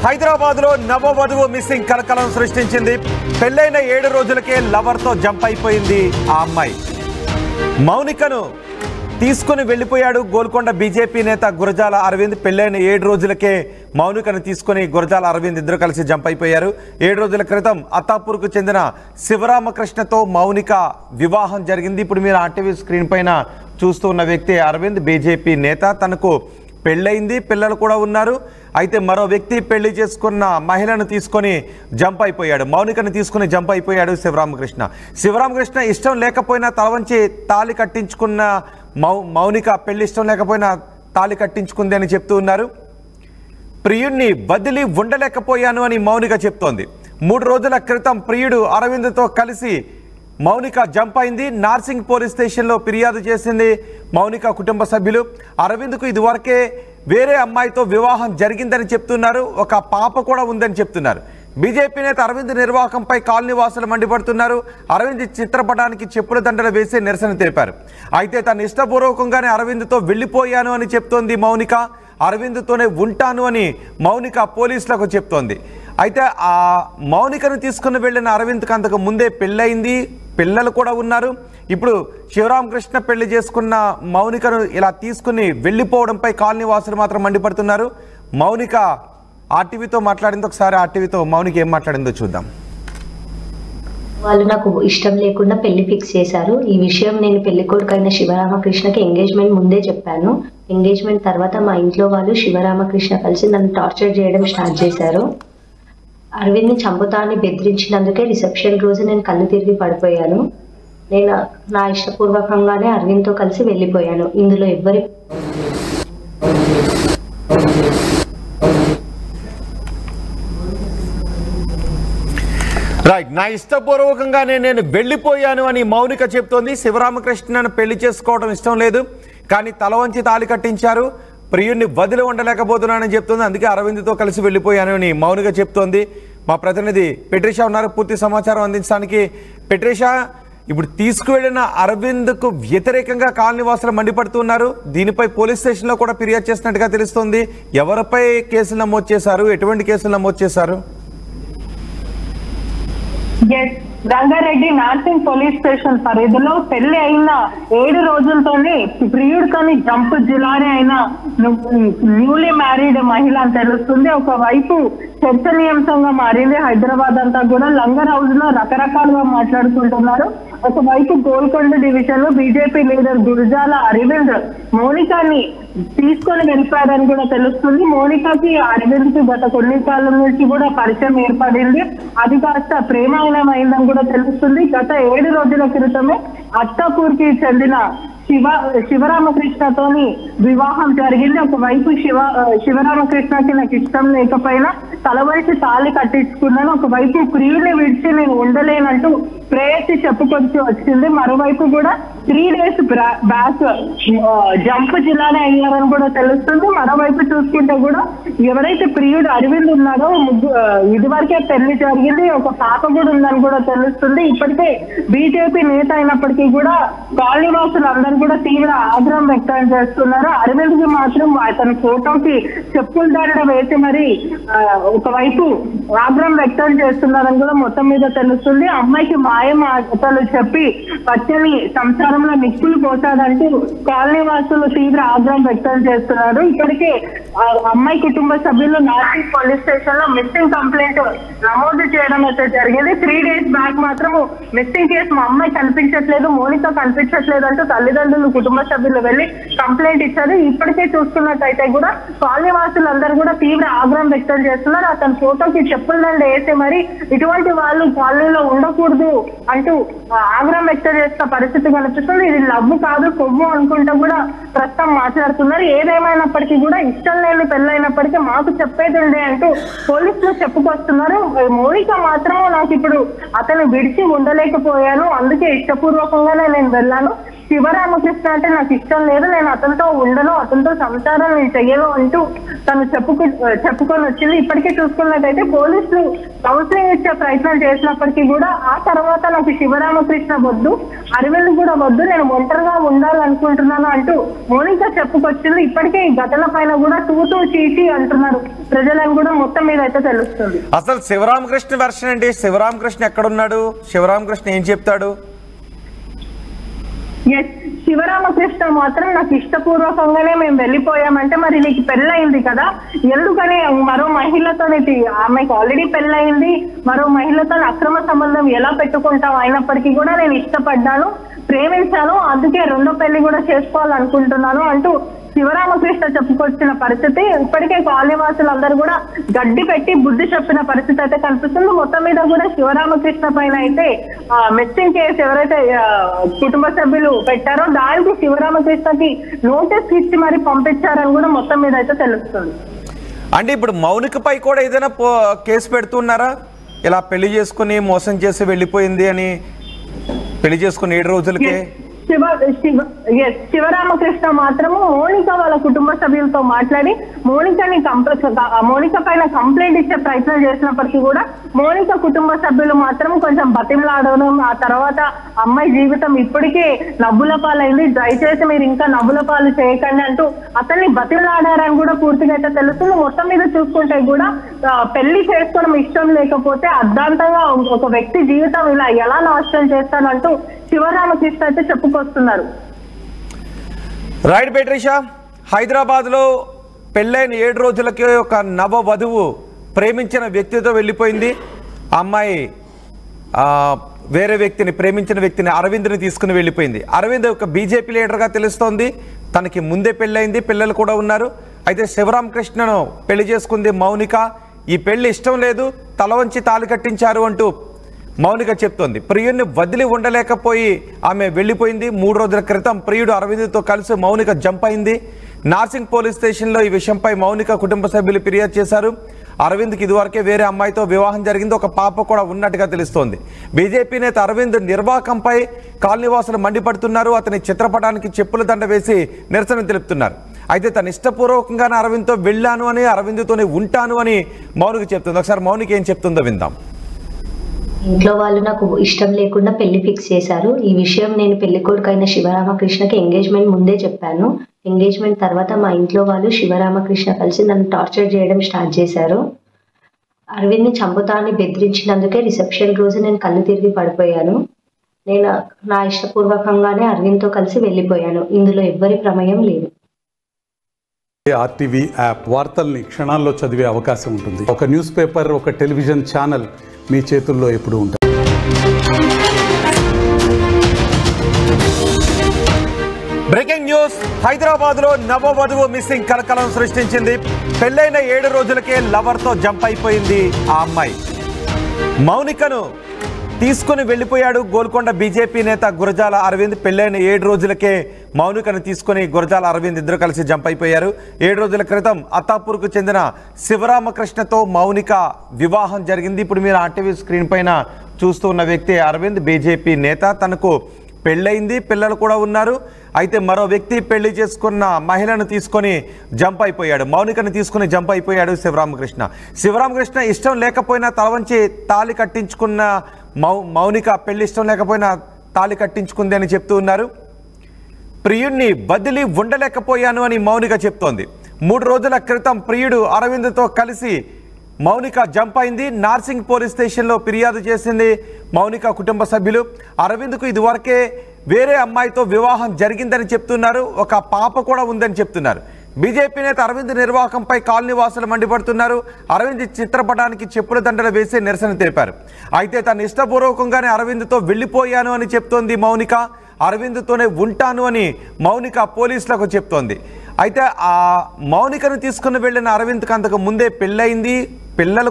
హైదరాబాద్లో నవవధువు మిస్సింగ్ కలకలం సృష్టించింది. పెళ్లైన 7 రోజులకే లవర్తో జంప్ అయిపోయింది ఆ అమ్మాయి. మౌనికను తీసుకుని వెళ్లిపోయాడు గోల్కొండ బీజేపీ నేత గురజాల అరవింద్. పెళ్లైన 7 రోజులకే మౌనికను తీసుకుని గురజాల అరవింద్ ఇద్దరు కలిసి జంప్ అయిపోయారు. 7 రోజుల క్రితం అత్తాపూర్కు చెందిన శివరామకృష్ణతో మౌనిక వివాహం జరిగింది. ఇప్పుడు మీరు ఆర్టీవీ స్క్రీన్ పైన చూస్తూ ఉన్న వ్యక్తి అరవింద్, బీజేపీ నేత. తనకు పెళ్ళయింది, పిల్లలు కూడా ఉన్నారు. అయితే మరో వ్యక్తి పెళ్లి చేసుకున్న మహిళను తీసుకొని జంప్ అయిపోయాడు. మౌనికను తీసుకుని జంప్ అయిపోయాడు శివరామకృష్ణ ఇష్టం లేకపోయినా తలవంచి తాళి కట్టించుకున్న మౌనిక పెళ్లి ఇష్టం లేకపోయినా తాళి కట్టించుకుంది అని చెప్తూ ఉన్నారు. ప్రియుడిని వదిలి ఉండలేకపోయాను అని మౌనిక చెప్తోంది. 3 రోజుల క్రితం ప్రియుడు అరవింద్తో కలిసి మౌనిక జంప్ అయింది. నార్సింగ్ పోలీస్ స్టేషన్లో ఫిర్యాదు చేసింది మౌనిక కుటుంబ సభ్యులు. అరవింద్కు ఇదివరకే వేరే అమ్మాయితో వివాహం జరిగిందని చెప్తున్నారు. ఒక పాప కూడా ఉందని చెప్తున్నారు. బీజేపీ నేత అరవింద్ నిర్వాహకంపై కాలనీ వాసులు మండిపడుతున్నారు. అరవింద్ చిత్రపటానికి చెప్పుల దండలు వేసి నిరసన తెలిపారు. అయితే తన ఇష్టపూర్వకంగానే అరవింద్తో వెళ్ళిపోయాను అని చెప్తోంది మౌనిక. అరవింద్తోనే ఉంటాను అని మౌనిక పోలీసులకు చెప్తోంది. అయితే ఆ మౌనికను తీసుకుని వెళ్ళిన అరవింద్కి అంతకు ముందే పెళ్ళయింది, పిల్లలు కూడా ఉన్నారు. ఇప్పుడు శివరామకృష్ణ పెళ్లి చేసుకున్న మౌనికను ఇలా తీసుకుని వెళ్ళిపోవడంపై కాలనీ వాసులు మాత్రం మండిపడుతున్నారు. మౌనిక ఆర్టీవీతో మాట్లాడింది. ఒకసారి ఆర్టీవీతో మౌనిక ఏం మాట్లాడిందో చూద్దాం. వాళ్ళు నాకు ఇష్టం లేకుండా పెళ్లి ఫిక్స్ చేశారు. ఈ విషయం నేను పెళ్లి కొడుకైన శివరామకృష్ణకి ఎంగేజ్మెంట్ ముందే చెప్పాను. ఎంగేజ్మెంట్ తర్వాత మా ఇంట్లో వాళ్ళు శివరామకృష్ణ కలిసి నన్ను టార్చర్ చేయడం స్టార్ట్ చేశారు. అరవింద్ని చంపుతా అని బెదిరించినందుకే రిసెప్షన్ రోజు నేను కళ్ళు తిరిగి పడిపోయాను. నేను నా ఇష్టపూర్వకంగానే అరవింద్తో కలిసి వెళ్ళిపోయాను. ఇందులో ఎవ్వరి రైట్, నా ఇష్టపూర్వకంగానే నేను వెళ్ళిపోయాను అని మౌనిక చెప్తోంది. శివరామకృష్ణను పెళ్లి చేసుకోవడం ఇష్టం లేదు, కానీ తల వంచి తాళి కట్టించారు. ప్రియుడిని వదిలి ఉండలేకపోతున్నానని చెప్తుంది. అందుకే అరవింద్తో కలిసి వెళ్ళిపోయాను అని మౌనిక చెప్తోంది. మా ప్రతినిధి పెట్రిషా ఉన్నారు పూర్తి సమాచారం అందించడానికి. పెట్రిషా, ఇప్పుడు తీసుకువెళ్లిన అరవింద్కు వ్యతిరేకంగా కాలనీ వాసులు మండిపడుతున్నారు. దీనిపై పోలీస్ స్టేషన్లో కూడా ఫిర్యాదు చేసినట్టుగా తెలుస్తోంది. ఎవరిపై కేసులు నమోదు చేశారు? ఎటువంటి కేసులు నమోదు చేశారు? రంగారెడ్డి నార్సింగ్ పోలీస్ స్టేషన్ పరిధిలో పెళ్లి అయిన 7 రోజులతోనే ప్రియుడితోని జంప్ జిలానే అయిన న్యూలీ మ్యారీడ్ మహిళ అని తెలుస్తుంది. ఒకవైపు చర్చనీయాంశంగా మారింది. హైదరాబాద్ అంతా కూడా లంగర్ హౌస్ లో రకరకాలుగా మాట్లాడుకుంటున్నారు. ఒకవైపు గోల్కొండ డివిజన్ లో బీజేపీ లీడర్ గురజాల అరవింద్ మౌనికాని తీసుకొని వెళ్ళిపోయారని కూడా తెలుస్తుంది. మౌనికకి అరవింద్ కి గత కొన్ని కాలం నుంచి కూడా పరిచయం ఏర్పడింది. అది కాస్త ప్రేమాయణమైందని కూడా తెలుస్తుంది. గత 7 రోజుల క్రితమే అత్తాపూర్కి చెందిన శివరామకృష్ణతోని వివాహం జరిగింది. ఒకవైపు శివరామకృష్ణకి నాకు ఇష్టం లేకపోయినా తలవైపు తాళి కట్టించుకున్నాను. ఒకవైపు ప్రియుని విడిచి నేను ఉండలేనంటూ ప్రేయసి చెప్పుకొచ్చి వచ్చింది. మరోవైపు కూడా 3 days బ్యాక్ జంప్ జిల్లానే అయ్యారని కూడా తెలుస్తుంది. మరోవైపు చూసుకుంటే కూడా ఎవరైతే ప్రియుడు అరవింద్ ఉన్నాడో ఇదివరకే పెళ్లి జరిగింది, ఒక పాప కూడా ఉందని కూడా తెలుస్తుంది. ఇప్పటికే బీజేపీ నేత అయినప్పటికీ కూడా కాలనీ వాసులు అందరూ కూడా తీవ్ర ఆగ్రహం వ్యక్తం చేస్తున్నారు. అరవింద్ కి మాత్రం అతని ఫోటోకి చెప్పుల దండ వేసి మరి ఒకవైపు ఆగ్రహం వ్యక్తం చేస్తున్నారని కూడా మొత్తం మీద తెలుస్తుంది. అమ్మాయికి మాయమాటలు చెప్పి పచ్చని సంసారంలో నిప్పులు పోసాడంటూ కాలనీ వాసులు తీవ్ర ఆగ్రహం వ్యక్తం చేస్తున్నారు. ఇప్పటికే అమ్మాయి కుటుంబ సభ్యులు నార్సింగ్ పోలీస్ స్టేషన్ లో మిస్సింగ్ కంప్లైంట్ నమోదు చేయడం అయితే జరిగింది. 3 days బ్యాక్ మాత్రం మిస్సింగ్ కేసు మా అమ్మాయి కనిపించట్లేదు, మౌనిక కనిపించట్లేదు అంటూ తల్లిదండ్రులు కుటుంబ సభ్యులు వెళ్లి కంప్లైంట్ ఇచ్చారు. ఇప్పటికే చూస్తున్నట్టయితే కూడా కాలనీ వాసులందరూ కూడా తీవ్ర ఆగ్రహం వ్యక్తం చేస్తున్నారు. అతని ఫోటోకి చెప్పుల దండ వేసి మరి ఇటువంటి వాళ్ళు కాలనీలో ఉండకూడదు అంటూ ఆగ్రహం వ్యక్తం చేస్తున్న పరిస్థితి కనిపిస్తుంది. ఇది లవ్ కాదు కొవ్వు అనుకుంటూ కూడా ప్రస్తుతం మాట్లాడుతున్నారు. ఏదేమైనప్పటికీ కూడా ఇష్టం లేని పెళ్ళైనప్పటికీ మాకు చెప్పేది ఉండే అంటూ పోలీసులు చెప్పుకొస్తున్నారు. మౌనిక మాత్రం నాకు ఇప్పుడు అతను విడిచి ఉండలేకపోయాను, అందుకే ఇష్టపూర్వకంగానే నేను వెళ్ళాను, శివరామకృష్ణ అంటే నాకు ఇష్టం లేదు, నేను అతనితో ఉండను, అతనితో సంసారం నేను చెయ్యను అంటూ తను చెప్పుకొని వచ్చింది. ఇప్పటికే చూసుకున్నట్టయితే పోలీసులు కౌన్సిలింగ్ ఇచ్చే ప్రయత్నం చేసినప్పటికీ కూడా ఆ తర్వాత నాకు శివరామకృష్ణ వద్దు, అరవింద్ కూడా వద్దు, నేను ఒంటరిగా ఉండాలనుకుంటున్నాను అంటూ మౌనిక చెప్పుకొచ్చింది. ఇప్పటికే ఈ ఘటన పైన కూడా తూతూ చీచి అంటున్నారు ప్రజలను కూడా మొత్తం మీద అయితే తెలుస్తుంది. అసలు శివరామకృష్ణ వెర్షన్ ఏంటి? శివరామకృష్ణ ఎక్కడున్నాడు? శివరామకృష్ణ ఏం చెప్తాడు? శివరామకృష్ణ మాత్రం నాకు ఇష్టపూర్వకంగానే మేము వెళ్ళిపోయామంటే, మరి నీకు పెళ్ళయింది కదా, ఎందుకని మరో మహిళతో ఆమెకు ఆల్రెడీ పెళ్ళయింది, మరో మహిళతో అక్రమ సంబంధం ఎలా పెట్టుకుంటావు, అయినప్పటికీ కూడా నేను ఇష్టపడ్డాను, ప్రేమించాను, అందుకే రెండో పెళ్లి కూడా చేసుకోవాలనుకుంటున్నాను అంటూ శివరామకృష్ణ చెప్పుకొచ్చిన పరిస్థితి. ఇప్పటికే కాలనీవాసులందరూ కూడా గడ్డి పెట్టి బుద్ధి చెప్పిన పరిస్థితి అయితే కనిపిస్తుంది. మొత్తం మీద కూడా శివరామకృష్ణ పైన అయితే మిస్సింగ్ కేసు ఎవరైతే కుటుంబ సభ్యులు పెట్టారో దానికి శివరామకృష్ణకి నోటీస్ ఇచ్చి మరి పంపించారని కూడా మొత్తం మీద అయితే తెలుస్తుంది. అంటే ఇప్పుడు మౌనికపై కూడా ఏదైనా కేసు పెడుతున్నారా? ఇలా పెళ్లి చేసుకుని మోసం చేసి వెళ్ళిపోయింది అని, పెళ్లి చేసుకుని 7 రోజులకే శివరామకృష్ణ మాత్రము మౌనిక వాళ్ళ కుటుంబ సభ్యులతో మాట్లాడి మౌనిక పైన కంప్లైంట్ ఇచ్చే ప్రయత్నం చేసినప్పటికీ కూడా మౌనిక కుటుంబ సభ్యులు మాత్రం కొంచెం బతిమలాడడం, ఆ తర్వాత అమ్మాయి జీవితం ఇప్పటికే నవ్వుల పాలైంది, దయచేసి మీరు ఇంకా నవ్వుల పాలు చేయకండి అంటూ అతన్ని బతిమలాడారని కూడా పూర్తిగా అయితే తెలుస్తుంది. మొత్తం మీద చూసుకుంటే కూడా పెళ్లి చేసుకోవడం ఇష్టం లేకపోతే అర్ధాంతంగా ఒక వ్యక్తి జీవితం ఇలా ఎలా నాశనం చేస్తానంటూ శివరామకృష్ణ అయితే చెప్పుకొస్తున్నారు. రైట్ బెట్రిషా, హైదరాబాద్లో పెళ్ళైన 7 రోజులకి ఒక నవ వధువు ప్రేమించిన వ్యక్తితో వెళ్ళిపోయింది. ఆ అమ్మాయి వేరే వ్యక్తిని, ప్రేమించిన వ్యక్తిని అరవింద్ని తీసుకుని వెళ్ళిపోయింది. అరవింద్ ఒక బీజేపీ లీడర్గా తెలుస్తోంది. తనకి ముందే పెళ్ళయింది, పిల్లలు కూడా ఉన్నారు. అయితే శివరామకృష్ణను పెళ్లి చేసుకుంది మౌనిక. ఈ పెళ్లి ఇష్టం లేదు, తల వంచి తాళి కట్టించారు అంటూ మౌనిక చెప్తోంది. ప్రియుడిని వదిలి ఉండలేకపోయి ఆమె వెళ్ళిపోయింది. 3 రోజుల క్రితం ప్రియుడు అరవింద్తో కలిసి మౌనిక జంప్ అయింది. నార్సింగ్ పోలీస్ స్టేషన్లో ఈ విషయంపై మౌనిక కుటుంబ సభ్యులు ఫిర్యాదు చేశారు. అరవింద్కి ఇదివరకే వేరే అమ్మాయితో వివాహం జరిగింది, ఒక పాప కూడా ఉన్నట్టుగా తెలుస్తోంది. బీజేపీ నేత అరవింద్ నిర్వాకంపై కాలనీవాసులు మండిపడుతున్నారు. అతని చిత్రపటానికి చెప్పుల దండ వేసి నిరసన తెలుపుతున్నారు. అయితే తను ఇష్టపూర్వకంగానే అరవింద్తో వెళ్ళాను అని, అరవింద్తోనే ఉంటాను అని మౌనిక చెప్తుంది. ఒకసారి మౌనిక ఏం చెప్తుందో విందాం. ఇంట్లో వాళ్ళు నాకు ఇష్టం లేకుండా పెళ్లి ఫిక్స్ చేశారు. ఈ విషయం నేను పెళ్లి కొడుకైన శివరామకృష్ణకి ఎంగేజ్మెంట్ ముందే చెప్పాను. ఎంగేజ్మెంట్ తర్వాత మా ఇంట్లో వాళ్ళు శివరామకృష్ణ కలిసి నన్ను టార్చర్ చేయడం స్టార్ట్ చేశారు. అరవింద్ని చంపుతాన్ని బెదిరించినందుకే రిసెప్షన్ రోజు నేను కళ్ళు తిరిగి పడిపోయాను. నేను నా ఇష్టపూర్వకంగానే అరవింద్తో కలిసి వెళ్ళిపోయాను. ఇందులో ఎవ్వరి ప్రమేయం లేదు. ఆర్టీవీ యాప్ వార్తల్ని క్షణాల్లో చదివే అవకాశం ఉంటుంది. ఒక న్యూస్ పేపర్, ఒక టెలివిజన్ ఛానల్ మీ చేతుల్లో ఎప్పుడు ఉంటుంది. బ్రేకింగ్ న్యూస్, హైదరాబాద్లో నవవధువు మిస్సింగ్ కలకలం సృష్టించింది. పెళ్ళైన 7 రోజులకే లవర్తో జంప్ అయిపోయింది ఆ అమ్మాయి. మౌనికను తీసుకుని వెళ్ళిపోయాడు గోల్కొండ బీజేపీ నేత గురజాల అరవింద్. పెళ్ళైన 7 రోజులకే మౌనికను తీసుకుని గురజాల అరవింద్ ఇద్దరు కలిసి జంప్ అయిపోయారు. 7 రోజుల క్రితం అత్తాపూర్కు చెందిన శివరామకృష్ణతో మౌనిక వివాహం జరిగింది. ఇప్పుడు మీరు ఆర్టీవీ స్క్రీన్ పైన చూస్తూ ఉన్న వ్యక్తి అరవింద్, బీజేపీ నేత. తనకు పెళ్ళయింది, పిల్లలు కూడా ఉన్నారు. అయితే మరో వ్యక్తి పెళ్లి చేసుకున్న మహిళను తీసుకొని జంప్ అయిపోయాడు. మౌనికను తీసుకుని జంప్ అయిపోయాడు శివరామకృష్ణ. శివరామకృష్ణ ఇష్టం లేకపోయినా తల వంచి తాళి కట్టించుకున్న మౌనిక పెళ్లి ఇష్టం లేకపోయినా తాళి కట్టించుకుంది అని చెప్తూ ఉన్నారు. ప్రియుడిని వదిలి ఉండలేకపోయాను అని మౌనిక చెప్తోంది. 3 రోజుల క్రితం ప్రియుడు అరవింద్తో కలిసి మౌనిక జంప్ అయింది. నార్సింగ్ పోలీస్ స్టేషన్లో ఫిర్యాదు చేసింది మౌనిక కుటుంబ సభ్యులు. అరవింద్కు ఇదివరకే వేరే అమ్మాయితో వివాహం జరిగిందని చెప్తున్నారు, ఒక పాప కూడా ఉందని చెప్తున్నారు. బీజేపీ నేత అరవింద్ నిర్వాహకంపై కాలనీవాసులు మండిపడుతున్నారు. అరవింద్ చిత్రపటానికి చెప్పుల దండలు వేసి నిరసన తెలిపారు. అయితే తను ఇష్టపూర్వకంగానే అరవింద్తో వెళ్ళిపోయాను అని చెప్తోంది మౌనిక. అరవింద్తోనే ఉంటాను అని మౌనిక పోలీసులకు చెప్తోంది. అయితే ఆ మౌనికను తీసుకుని వెళ్ళిన అరవింద్కి అంతకు ముందే పెళ్ళయింది, పిల్లలు